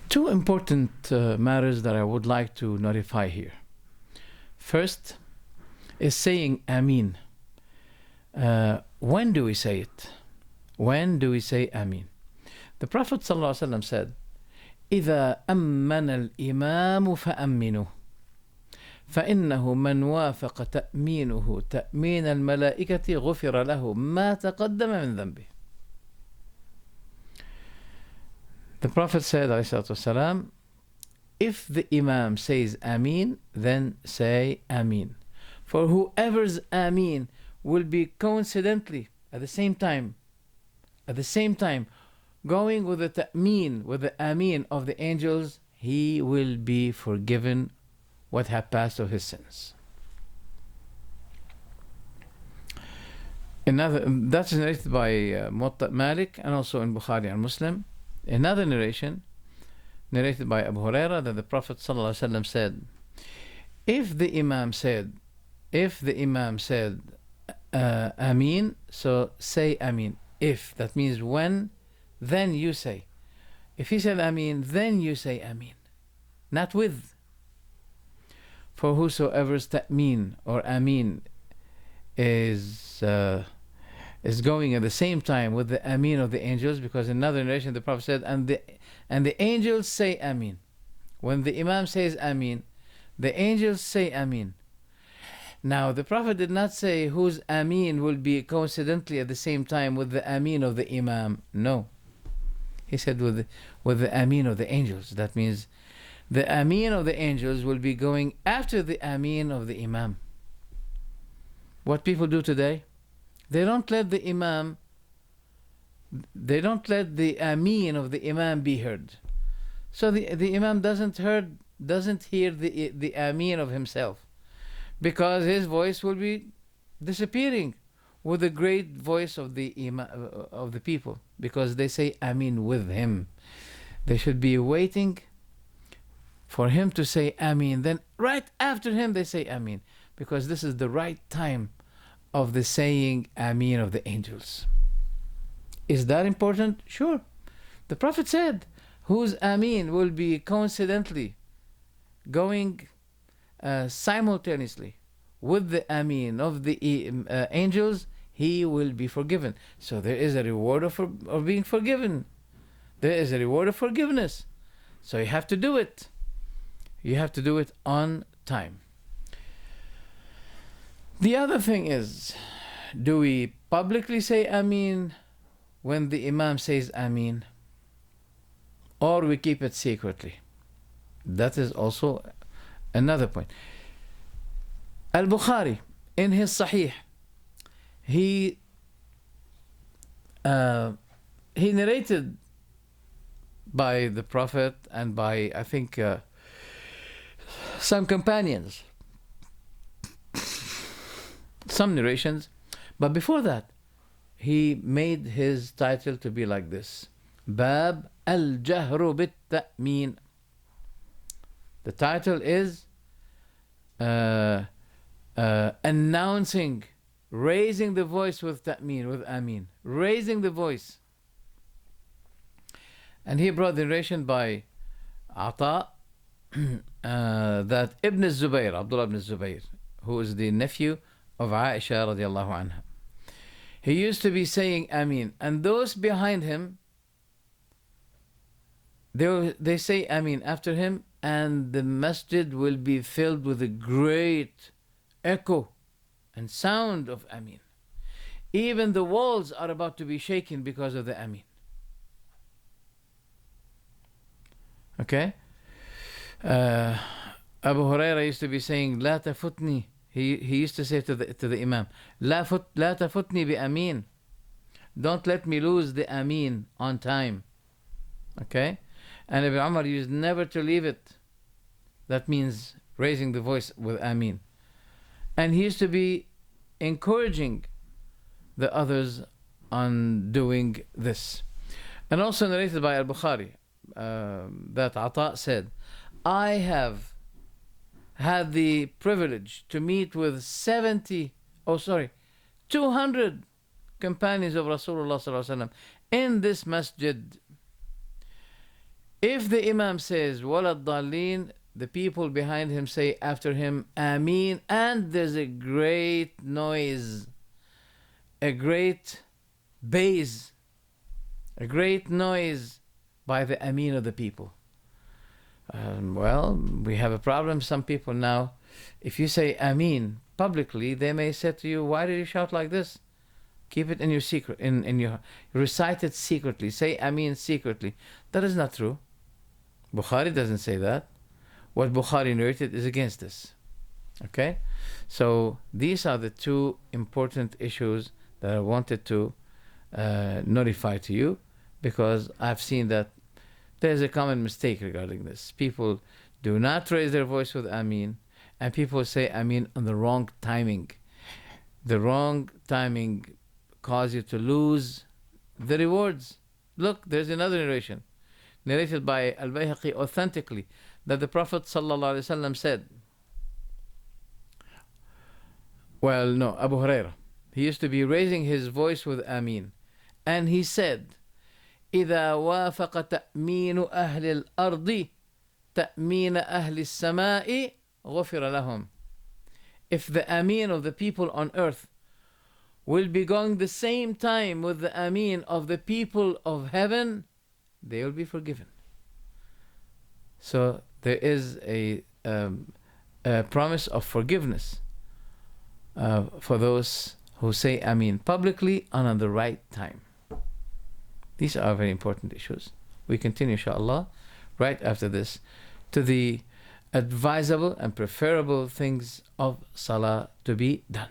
Two important matters that I would like to notify here. First is saying Ameen. When do we say it? When do we say Ameen? The Prophet ﷺ said, إذا أمن الإمام فأمنوا فإنه من وافق تأمينه تأمين الملائكة غفر له ما تقدم من ذنبه. The Prophet said, ﷺ, if the Imam says Ameen, then say Ameen. For whoever's Ameen will be coincidentally at the same time, going with the Ta'meen, with the Ameen of the angels, he will be forgiven what had passed of his sins. That's narrated by Muwatta Malik and also in Bukhari and Muslim. Another narration narrated by Abu Huraira that the Prophet ﷺ said, if the Imam said Ameen, so say Ameen. If, that means when, then you say. If he said Ameen, then you say Ameen, not with. For whosoever's Ta'meen or Ameen is going at the same time with the Ameen of the angels, because in another narration the Prophet said, and the angels say Ameen. When the Imam says Ameen, the angels say Ameen. Now the Prophet did not say whose Ameen will be coincidentally at the same time with the Ameen of the Imam. No. He said with the Ameen of the angels. That means the Ameen of the angels will be going after the Ameen of the Imam. What people do today, they don't let the Ameen of the Imam be heard. So the Imam doesn't hear the Ameen of himself, because his voice will be disappearing with the great voice of the Imam, of the people, because they say Ameen with him. They should be waiting for him to say Ameen, then right after him they say Ameen, because this is the right time of the saying Ameen of the angels. Is that important? Sure. The Prophet said, whose Ameen will be coincidentally going simultaneously with the Ameen of the angels, he will be forgiven. So there is a reward of being forgiven. There is a reward of forgiveness. So you have to do it. You have to do it on time. The other thing is, do we publicly say Ameen when the Imam says Ameen, or we keep it secretly? That is also another point. Al-Bukhari, in his Sahih, he narrated by the Prophet and by, I think, some companions, some narrations. But before that, he made his title to be like this: Bab al-Jahru bit-Ta'meen. The title is announcing, raising the voice with Ta'meen, with Ameen, raising the voice. And he brought the narration by Ata that Ibn Zubayr, Abdul ibn Zubayr, who is the nephew of Aisha radiallahu anha, he used to be saying Ameen, and those behind him, they say Ameen after him, and the masjid will be filled with a great echo and sound of Ameen. Even the walls are about to be shaken because of the Ameen. Okay? Abu Huraira used to be saying, La tafutni. He used to say to the Imam, La tafutni bi Ameen. Don't let me lose the Ameen on time. Okay? And Ibn Umar used never to leave it. That means raising the voice with Ameen. And he used to be encouraging the others on doing this. And also narrated by Al-Bukhari, that Ata said, I have had the privilege to meet with 200 companions of Rasulullah sallallahu alaihi wasallam in this masjid. If the Imam says Walad Dalleen, the people behind him say after him Ameen, and there's a great noise, a great bass, a great noise by the Ameen of the people. Well, we have a problem. Some people now, if you say Ameen publicly, they may say to you, why did you shout like this? Keep it in your secret, in your, recite it secretly. Say Ameen secretly. That is not true. Bukhari doesn't say that. What Bukhari narrated is against this. Okay? So these are the two important issues that I wanted to notify to you, because I've seen that there's a common mistake regarding this. People do not raise their voice with Ameen, and people say Ameen on the wrong timing. The wrong timing cause you to lose the rewards. Look, there's another narration narrated by Al-Bayhaqi authentically, that the Prophet ﷺ said, well, no, Abu Hurairah, he used to be raising his voice with Ameen, and he said, إذا وافق تأمين أهل الأرض تأمين أهل السماء غفر لهم. If the Ameen of the people on earth will be going the same time with the Ameen of the people of heaven, they will be forgiven. So there is a promise of forgiveness for those who say Ameen publicly and on the right time. These are very important issues. We continue, inshallah, right after this, to the advisable and preferable things of Salah to be done.